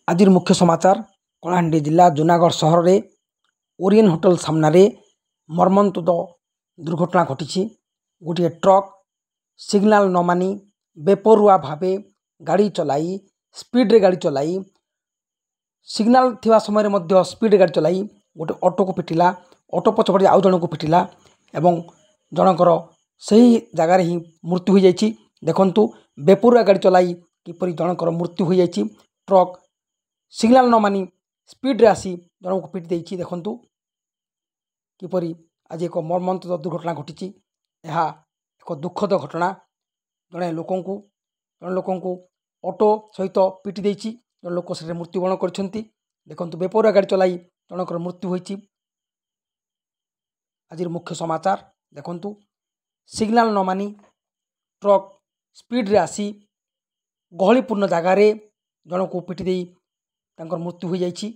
आज मुख्य समाचार कलाहांडी जिला जूनागढ़ सहर में ओरियन होटल सामने मर्मन्तुद दुर्घटना घटी। गोटे ट्रक सिग्नाल न मानी बेपरुआ भावे गाड़ी चलाई स्पीड रे गाड़ी चलाई सिग्नाल थिबा समय मध्य स्पीड गाड़ी चलाई गोटे ऑटो को पिटिला। ऑटो पछपटे आउ जन को पिटिला एवं जनकर सही जगार ही मृत्यु हो जाइए। देखंतु बेपरुआ गाड़ी चलाई किपरि जनकर मृत्यु हो जाइए। ट्रक सिग्नाल न मानी स्पीड रे आसी जन को पिट देइछि। देखंतु किपरि आज एक मर्मन्तुद दुर्घटना घटी। यह एक दुखद घटना। जड़े लोक ऑटो सहित पिटी देइछि। जन लोक से मृत्युवरण करछंती। देखंतु बेपरुआ गाड़ी चलाई जनकर मृत्यु होइछि। आज मुख्य समाचार देखंतु सिग्नाल न मानी ट्रक स्पीड रे आसी गहलीपूर्ण जगार जन को पिटी देई तांकर मृत्यु हो जाइछि।